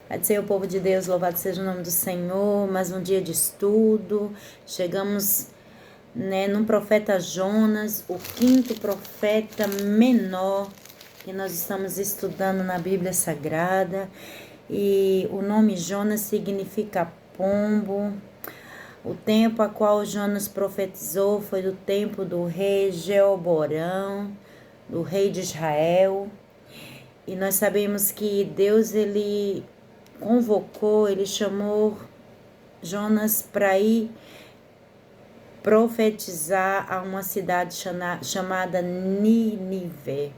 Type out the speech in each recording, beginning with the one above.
Pai do Senhor, povo de Deus, louvado seja o nome do Senhor. Mais um dia de estudo. Chegamos, no profeta Jonas, o quinto profeta menor que nós estamos estudando na Bíblia Sagrada. E o nome Jonas significa pombo. O tempo a qual Jonas profetizou foi do tempo do rei Jeoborão, do rei de Israel. E nós sabemos que Deus, ele convocou, ele chamou Jonas para ir profetizar a uma cidade chamada Nínive.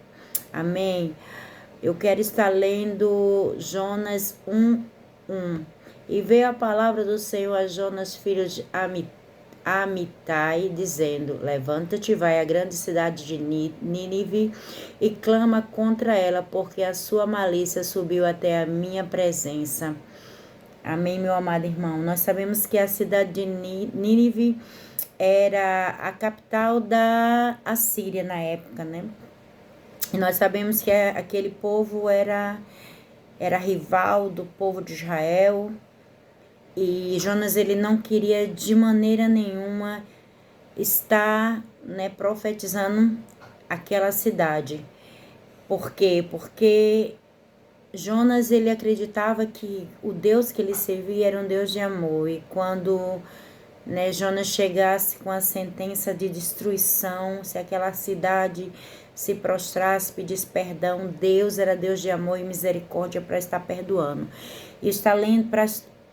Amém? Eu quero estar lendo Jonas 1:1. E veio a palavra do Senhor a Jonas, filho de Amitai, dizendo: Levanta-te, vai à grande cidade de Nínive e clama contra ela, porque a sua malícia subiu até a minha presença. Amém, meu amado irmão. Nós sabemos que a cidade de Nínive era a capital da Assíria na época, né? E nós sabemos que aquele povo era rival do povo de Israel. E Jonas, ele não queria de maneira nenhuma estar, profetizando aquela cidade. Por quê? Porque Jonas, ele acreditava que o Deus que ele servia era um Deus de amor. E quando Jonas chegasse com a sentença de destruição, se aquela cidade se prostrasse, pedisse perdão, Deus era Deus de amor e misericórdia para estar perdoando. E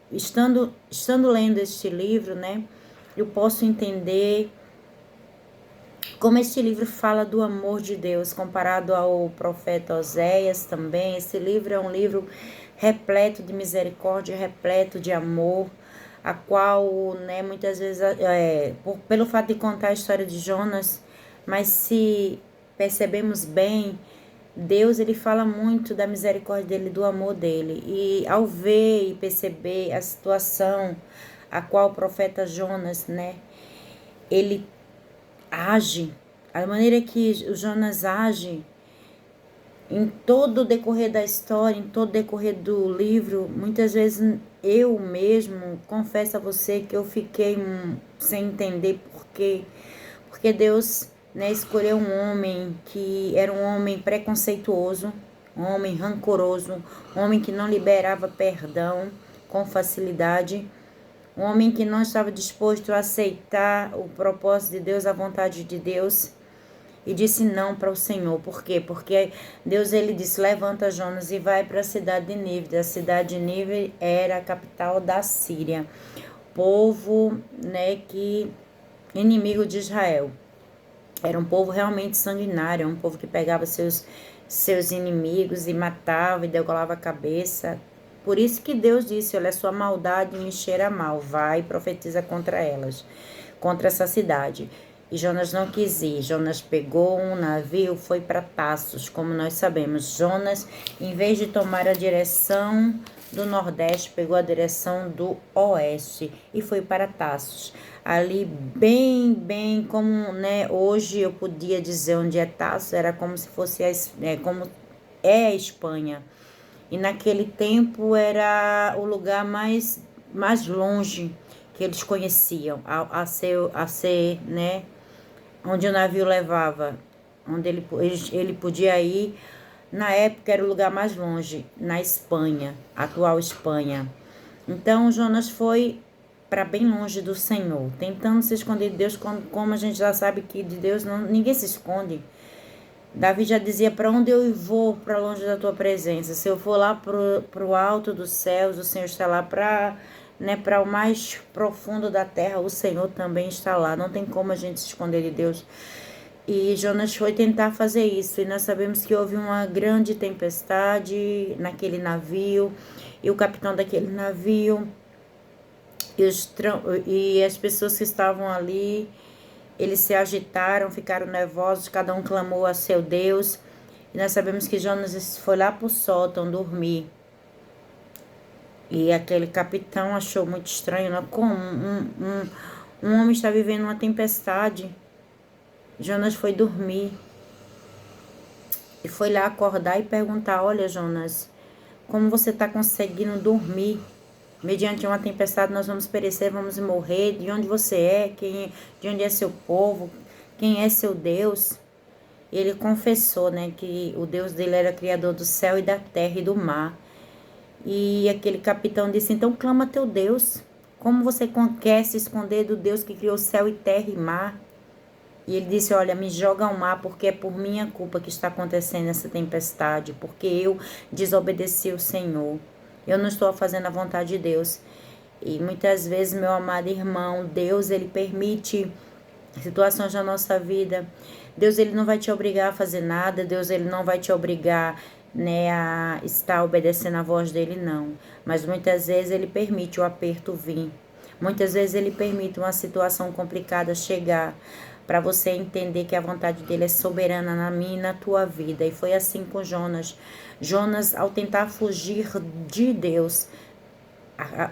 estando lendo este livro, eu posso entender como este livro fala do amor de Deus, comparado ao profeta Oséias também. Esse livro é um livro repleto de misericórdia, repleto de amor, a qual, muitas vezes, pelo fato de contar a história de Jonas, mas se percebemos bem, Deus, ele fala muito da misericórdia dele, do amor dele. E ao ver e perceber a situação a qual o profeta Jonas, ele age, a maneira que o Jonas age, em todo o decorrer da história, em todo o decorrer do livro, muitas vezes eu mesmo confesso a você que eu fiquei sem entender por quê. Porque Deus, escolheu um homem que era um homem preconceituoso, um homem rancoroso, um homem que não liberava perdão com facilidade, um homem que não estava disposto a aceitar o propósito de Deus, a vontade de Deus, e disse não para o Senhor. Por quê? Porque Deus, ele disse: levanta, Jonas, e vai para a cidade de Nínive. A cidade de Nínive era a capital da Síria, povo, que inimigo de Israel. Era um povo realmente sanguinário, um povo que pegava seus inimigos e matava e degolava a cabeça. Por isso que Deus disse: olha, a sua maldade me cheira mal, vai e profetiza contra elas, contra essa cidade. E Jonas não quis ir. Jonas pegou um navio, foi para Tassos. Como nós sabemos, Jonas, em vez de tomar a direção do nordeste, pegou a direção do oeste e foi para Tassos. Ali bem como, hoje eu podia dizer onde é Tassos, era como se fosse como é a Espanha. E naquele tempo era o lugar mais longe que eles conheciam, a ser, onde o navio levava, onde ele podia ir. Na época era o lugar mais longe, na Espanha, atual Espanha. Então Jonas foi para bem longe do Senhor, tentando se esconder de Deus, como a gente já sabe que de Deus ninguém se esconde. Davi já dizia: para onde eu vou para longe da tua presença? Se eu for lá para o alto dos céus, o Senhor está lá. Para o mais profundo da terra, o Senhor também está lá. Não tem como a gente se esconder de Deus. E Jonas foi tentar fazer isso. E nós sabemos que houve uma grande tempestade naquele navio. E o capitão daquele navio e as pessoas que estavam ali, eles se agitaram, ficaram nervosos, cada um clamou a seu Deus. E nós sabemos que Jonas foi lá para o sótão dormir. E aquele capitão achou muito estranho, como um homem está vivendo uma tempestade. Jonas foi dormir. E foi lá acordar e perguntar: olha, Jonas, Como você está conseguindo dormir? Mediante uma tempestade nós vamos perecer, vamos morrer. De onde você é? De onde é seu povo? Quem é seu Deus? Ele confessou, né, que o Deus dele era criador do céu e da terra e do mar. E aquele capitão disse, então clama teu Deus. Como você quer se esconder do Deus que criou céu e terra e mar? E ele disse, olha, me joga ao mar, porque é por minha culpa que está acontecendo essa tempestade, porque eu desobedeci o Senhor. Eu não estou fazendo a vontade de Deus. E muitas vezes, meu amado irmão, Deus, ele permite situações na nossa vida. Deus, ele não vai te obrigar a fazer nada. Deus, ele não vai te obrigar, né, a estar obedecendo a voz dele, não. Mas muitas vezes ele permite o aperto vir. Muitas vezes ele permite uma situação complicada chegar para você entender que a vontade dele é soberana na minha e na tua vida. E foi assim com Jonas. Jonas, ao tentar fugir de Deus,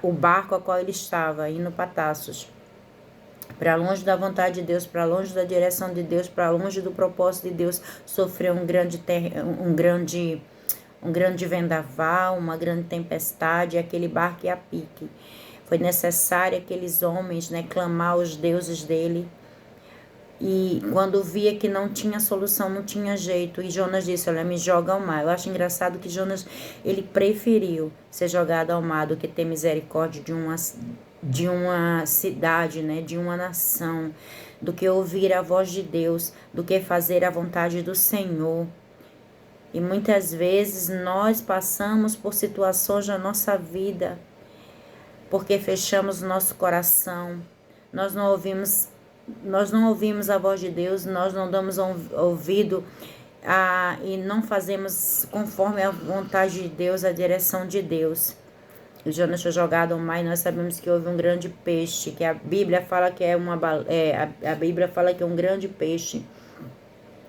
o barco a qual ele estava, indo para Tarsos, para longe da vontade de Deus, para longe da direção de Deus, para longe do propósito de Deus, sofreu um grande vendaval, uma grande tempestade, aquele barco ia a pique. Foi necessário aqueles homens, né, clamar aos deuses dele. E quando via que não tinha solução, não tinha jeito, e Jonas disse, olha, me joga ao mar. Eu acho engraçado que Jonas, ele preferiu ser jogado ao mar do que ter misericórdia de uma cidade, né, de uma nação, do que ouvir a voz de Deus, do que fazer a vontade do Senhor. E muitas vezes nós passamos por situações na nossa vida, porque fechamos o nosso coração, nós não ouvimos a voz de Deus, nós não damos ouvido e não fazemos conforme a vontade de Deus, a direção de Deus. O Jonas foi jogado ao mar e nós sabemos que houve um grande peixe, que a Bíblia fala que a Bíblia fala que é um grande peixe.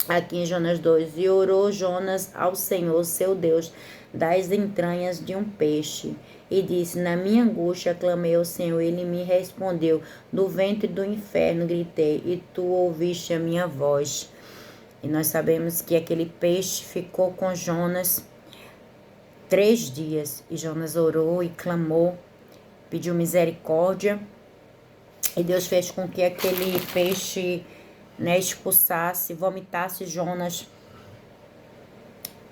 Aqui em Jonas 2, e orou Jonas ao Senhor, seu Deus, das entranhas de um peixe. E disse, na minha angústia clamei ao Senhor, ele me respondeu, do ventre do inferno gritei, e tu ouviste a minha voz. E nós sabemos que aquele peixe ficou com Jonas 3 dias, e Jonas orou e clamou, pediu misericórdia, e Deus fez com que aquele peixe, né, expulsasse, vomitasse Jonas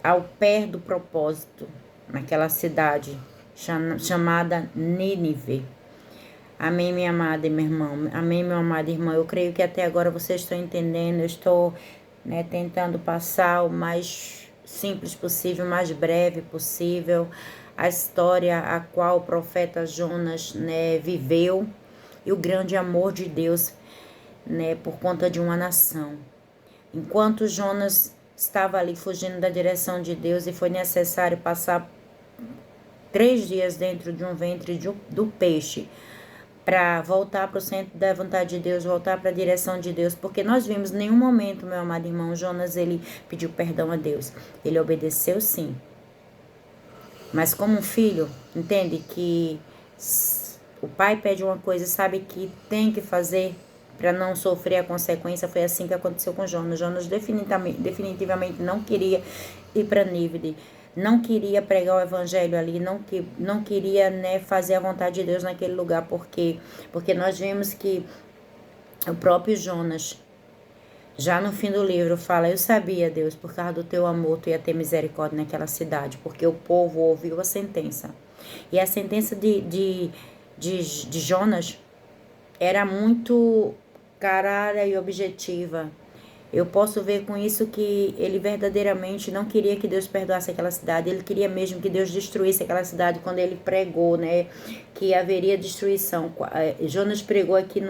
ao pé do propósito, naquela cidade chamada Nínive. Amém, minha amada e meu irmão. Amém, meu amado irmão. Eu creio que até agora vocês estão entendendo. Eu estou, né, tentando passar o mais simples possível, o mais breve possível, a história a qual o profeta Jonas, né, viveu e o grande amor de Deus, né, por conta de uma nação. Enquanto Jonas estava ali fugindo da direção de Deus e foi necessário passar 3 dias dentro de um ventre do peixe para voltar para o centro da vontade de Deus, voltar para a direção de Deus, porque nós vimos em nenhum momento, meu amado irmão, Jonas, ele pediu perdão a Deus. Ele obedeceu sim. Mas como um filho, entende que o pai pede uma coisa, sabe que tem que fazer para não sofrer a consequência. Foi assim que aconteceu com Jonas. Jonas definitivamente não queria ir para Nínive, não queria pregar o evangelho ali, não queria, né, fazer a vontade de Deus naquele lugar, porque nós vimos que o próprio Jonas, já no fim do livro, fala, eu sabia, Deus, por causa do teu amor, tu ia ter misericórdia naquela cidade, porque o povo ouviu a sentença. E a sentença de Jonas era muito clara e objetiva. Eu posso ver com isso que ele verdadeiramente não queria que Deus perdoasse aquela cidade. Ele queria mesmo que Deus destruísse aquela cidade quando ele pregou, né, que haveria destruição. Jonas pregou aqui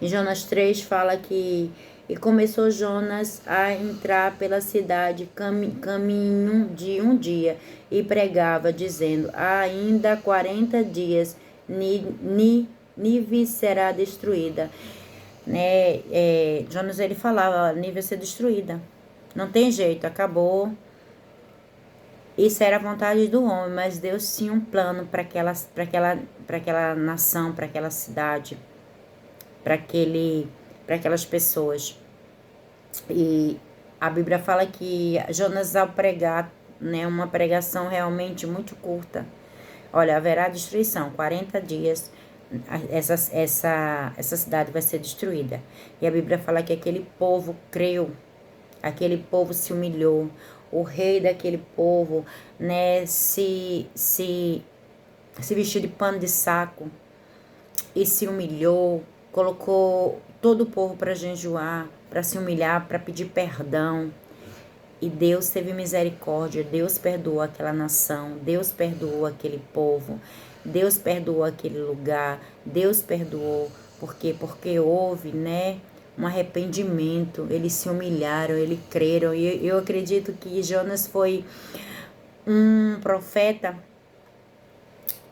em Jonas 3, fala que e começou Jonas a entrar pela cidade caminho de um dia e pregava, dizendo, ainda 40 dias Nínive será destruída. Né? Jonas, ele falava, Nínive vai ser destruída. Não tem jeito, acabou. Isso era a vontade do homem, mas Deus tinha um plano para aquela nação, para aquela cidade, para aquelas pessoas. E a Bíblia fala que Jonas, ao pregar, né? Uma pregação realmente muito curta. Olha, haverá destruição, 40 dias, essa cidade vai ser destruída. E a Bíblia fala que aquele povo creu, aquele povo se humilhou, o rei daquele povo, né, se vestiu de pano de saco e se humilhou, colocou todo o povo para jejuar, para se humilhar, para pedir perdão. E Deus teve misericórdia, Deus perdoou aquela nação, Deus perdoou aquele povo, Deus perdoou aquele lugar, Deus perdoou. Por quê? Porque houve, né, um arrependimento, eles se humilharam, eles creram. E eu acredito que Jonas foi um profeta,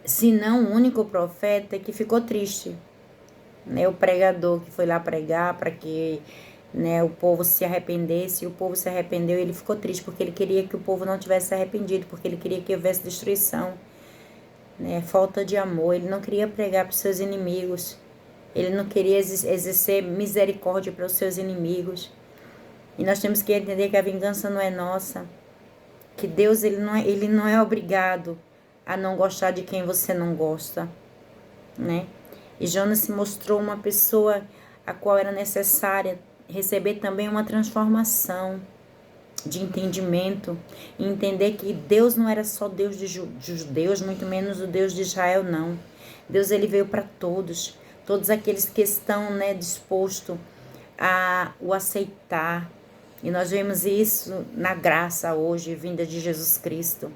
se não o único profeta, que ficou triste, né? O pregador que foi lá pregar para que, né, o povo se arrependesse, e o povo se arrependeu e ele ficou triste, porque ele queria que o povo não tivesse se arrependido, porque ele queria que houvesse destruição, né? Falta de amor. Ele não queria pregar para os seus inimigos, ele não queria exercer misericórdia para os seus inimigos. E nós temos que entender que a vingança não é nossa, que Deus ele não é obrigado a não gostar de quem você não gosta, né? E Jonas se mostrou uma pessoa a qual era necessária receber também uma transformação de entendimento, e entender que Deus não era só Deus de judeus, muito menos o Deus de Israel, não. Deus, ele veio para todos, todos aqueles que estão, né, dispostos a o aceitar. E nós vemos isso na graça hoje, vinda de Jesus Cristo.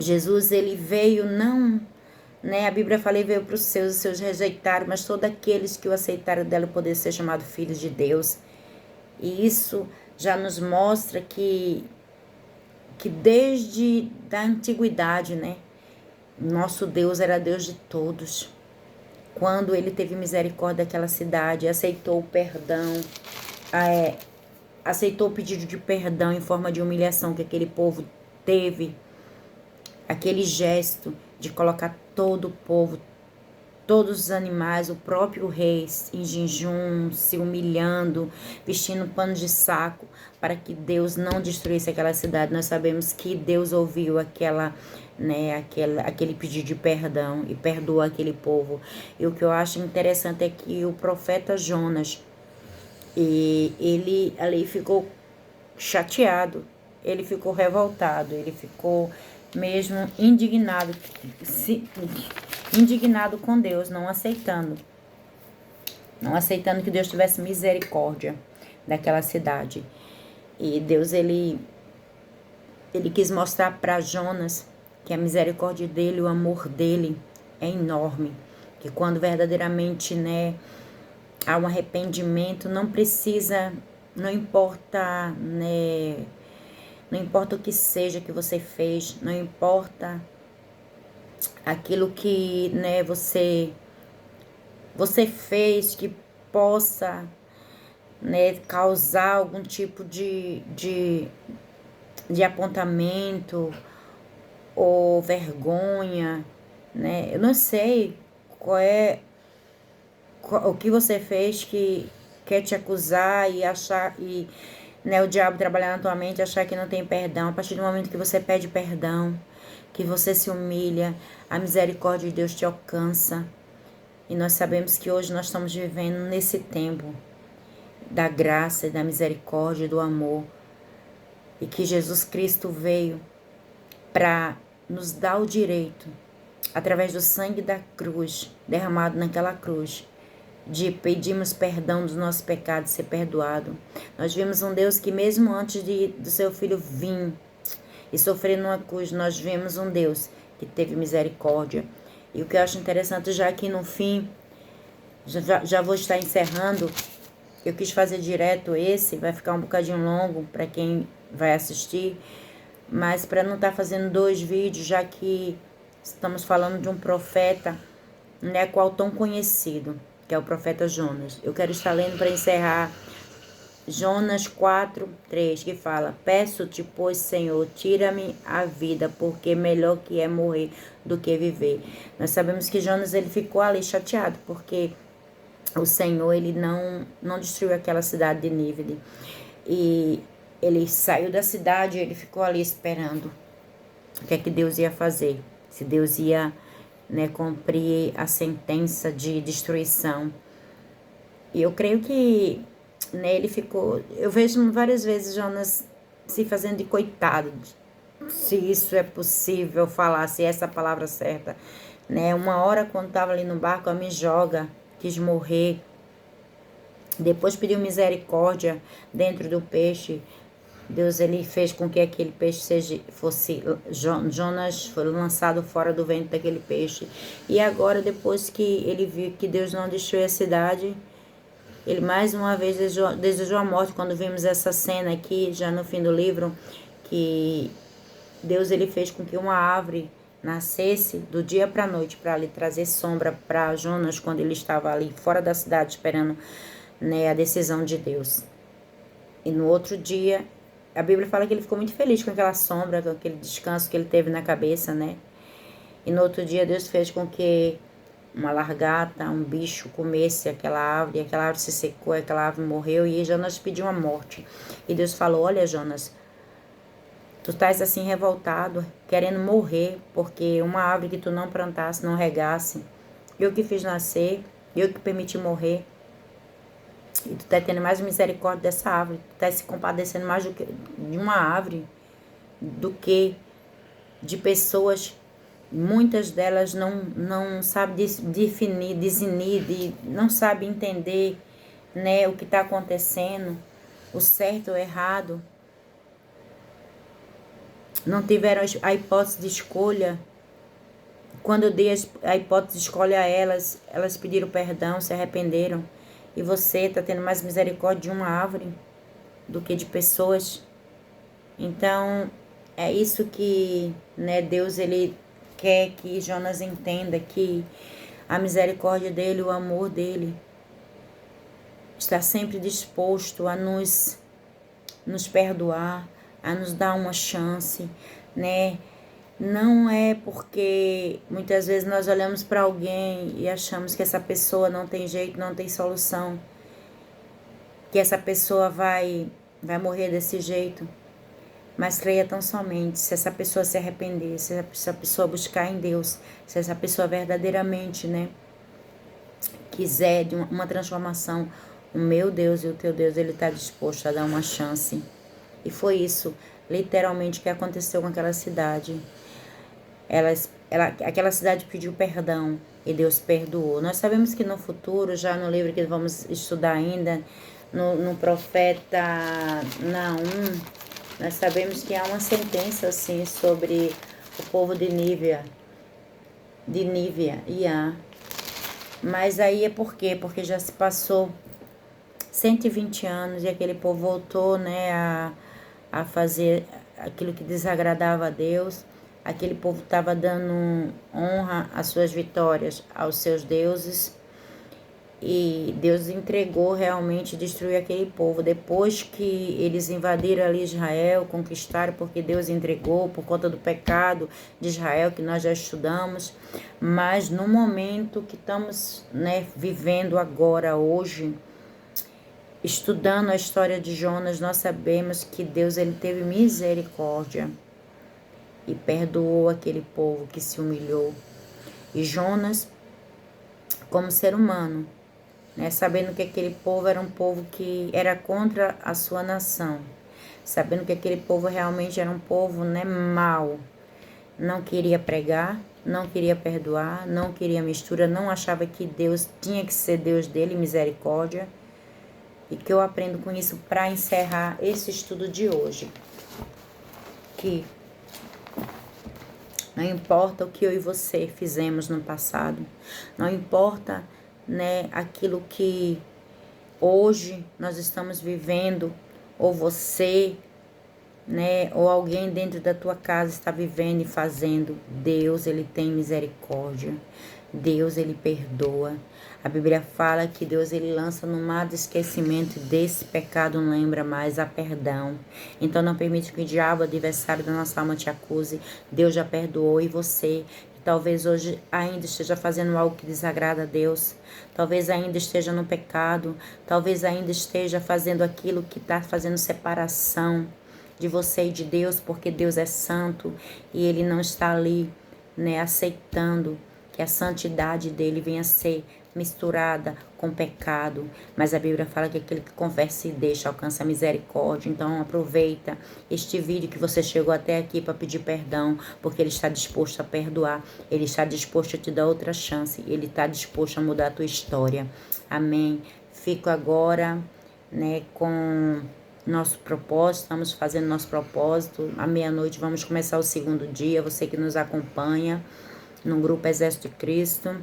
Jesus, ele veio não, né? A Bíblia fala, ele veio para os seus rejeitaram, mas todos aqueles que o aceitaram dela poder ser chamado filhos de Deus. E isso já nos mostra que desde da antiguidade, né? Nosso Deus era Deus de todos. Quando ele teve misericórdia daquela cidade, aceitou o perdão, aceitou o pedido de perdão em forma de humilhação que aquele povo teve, aquele gesto de colocar todo o povo, todos os animais, o próprio rei em jejum, se humilhando, vestindo pano de saco, para que Deus não destruísse aquela cidade. Nós sabemos que Deus ouviu aquele pedido de perdão e perdoou aquele povo. E o que eu acho interessante é que o profeta Jonas, ele ali ficou chateado, ele ficou revoltado, ele ficou mesmo indignado com Deus, não aceitando que Deus tivesse misericórdia daquela cidade. E Deus, ele quis mostrar para Jonas que a misericórdia dele, o amor dele é enorme, que quando verdadeiramente, né, há um arrependimento, não importa, né, não importa o que seja que você fez, não importa aquilo que, né, você fez que possa, né, causar algum tipo de apontamento ou vergonha, né? Eu não sei o que você fez que quer te acusar e achar né, o diabo trabalhar na tua mente, achar que não tem perdão. A partir do momento que você pede perdão, que você se humilha, a misericórdia de Deus te alcança. E nós sabemos que hoje nós estamos vivendo nesse tempo da graça e da misericórdia e do amor. E que Jesus Cristo veio para nos dar o direito, através do sangue da cruz, derramado naquela cruz, de pedirmos perdão dos nossos pecados, ser perdoado. Nós vimos um Deus que mesmo antes do seu filho vir e sofrer numa cruz, nós vemos um Deus que teve misericórdia. E o que eu acho interessante, já aqui no fim, já vou estar encerrando, eu quis fazer direto esse, vai ficar um bocadinho longo para quem vai assistir, mas para não estar fazendo 2 vídeos, já que estamos falando de um profeta, né, qual tão conhecido, que é o profeta Jonas. Eu quero estar lendo para encerrar Jonas 4:3, que fala: peço-te, pois, Senhor, tira-me a vida, porque melhor que é morrer do que viver. Nós sabemos que Jonas, ele ficou ali chateado, porque o Senhor, ele não destruiu aquela cidade de Nínive. E ele saiu da cidade, ele ficou ali esperando o que é que Deus ia fazer. Se Deus ia, né, cumprir a sentença de destruição. E eu creio que, né, ele ficou... Eu vejo várias vezes Jonas se fazendo de coitado, se isso é possível falar, se é essa a palavra certa, né? Uma hora, quando estava ali no barco, ela me joga, quis morrer. Depois pediu misericórdia dentro do peixe. Deus, ele fez com que aquele peixe fosse... Jonas foi lançado fora do ventre daquele peixe. E agora, depois que ele viu que Deus não destruiu a cidade, ele mais uma vez desejou a morte. Quando vimos essa cena aqui, já no fim do livro, que Deus, ele fez com que uma árvore nascesse do dia para a noite, para lhe trazer sombra para Jonas, quando ele estava ali fora da cidade esperando, né, a decisão de Deus. E no outro dia, a Bíblia fala que ele ficou muito feliz com aquela sombra, com aquele descanso que ele teve na cabeça, né? E no outro dia, Deus fez com que uma largata, um bicho comesse aquela árvore se secou, aquela árvore morreu, e Jonas pediu a morte. E Deus falou: olha, Jonas, tu estás assim revoltado, querendo morrer, porque uma árvore que tu não plantasse, não regasse, eu que fiz nascer, eu que permiti morrer, e tu tá tendo mais misericórdia dessa árvore, tu tá se compadecendo mais de uma árvore do que de pessoas. Muitas delas não sabem definir, discernir, não sabem entender, né, o que está acontecendo, o certo ou o errado. Não tiveram a hipótese de escolha. Quando eu dei a hipótese de escolha a elas, elas pediram perdão, se arrependeram. E você está tendo mais misericórdia de uma árvore do que de pessoas. Então, é isso que, né, Deus, ele quer que Jonas entenda, que a misericórdia dele, o amor dele, está sempre disposto a nos perdoar, a nos dar uma chance, né? Não é porque muitas vezes nós olhamos para alguém e achamos que essa pessoa não tem jeito, não tem solução, que essa pessoa vai morrer desse jeito. Mas creia tão somente, se essa pessoa se arrepender, se essa pessoa buscar em Deus, se essa pessoa verdadeiramente, né, quiser de uma transformação, o meu Deus e o teu Deus, ele está disposto a dar uma chance. E foi isso, literalmente, que aconteceu com aquela cidade. Aquela cidade pediu perdão e Deus perdoou. Nós sabemos que no futuro, já no livro que vamos estudar ainda, no profeta Naum, nós sabemos que há uma sentença assim sobre o povo de Nívia. Mas aí é por quê? Porque já se passou 120 anos e aquele povo voltou, né, a fazer aquilo que desagradava a Deus. Aquele povo estava dando honra às suas vitórias, aos seus deuses. E Deus entregou realmente, destruiu aquele povo. Depois que eles invadiram ali Israel, conquistaram, porque Deus entregou por conta do pecado de Israel, que nós já estudamos. Mas no momento que estamos, né, vivendo agora, hoje, estudando a história de Jonas, nós sabemos que Deus, ele teve misericórdia e perdoou aquele povo que se humilhou. E Jonas, como ser humano, né, sabendo que aquele povo era um povo que era contra a sua nação, sabendo que aquele povo realmente era um povo, né, mau, não queria pregar, não queria perdoar, não queria mistura, não achava que Deus tinha que ser Deus dele, misericórdia. E que eu aprendo com isso para encerrar esse estudo de hoje, que não importa o que eu e você fizemos no passado, não importa, né, aquilo que hoje nós estamos vivendo, ou você, né, ou alguém dentro da tua casa está vivendo e fazendo. Deus, ele tem misericórdia. Deus, ele perdoa. A Bíblia fala que Deus, ele lança no mar do esquecimento, e desse pecado não lembra mais, há perdão. Então não permite que o diabo, adversário da nossa alma, te acuse. Deus já perdoou, e você, que talvez hoje ainda esteja fazendo algo que desagrada a Deus, talvez ainda esteja no pecado, talvez ainda esteja fazendo aquilo que está fazendo separação de você e de Deus, porque Deus é santo e ele não está ali, né, aceitando que a santidade dele venha a ser misturada com pecado. Mas a Bíblia fala que aquele que confessa e deixa alcança a misericórdia. Então aproveita este vídeo que você chegou até aqui para pedir perdão, porque ele está disposto a perdoar, ele está disposto a te dar outra chance, ele está disposto a mudar a tua história. Amém. Fico agora, né, com nosso propósito, estamos fazendo nosso propósito. À meia-noite vamos começar o segundo dia. Você que nos acompanha no grupo Exército de Cristo,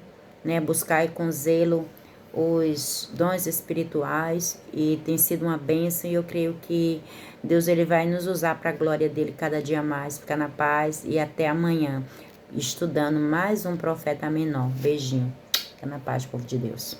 né, buscai com zelo os dons espirituais, e tem sido uma bênção, e eu creio que Deus, ele vai nos usar para a glória dele cada dia mais. Fica na paz e até amanhã, estudando mais um profeta menor. Beijinho. Fica na paz, povo de Deus.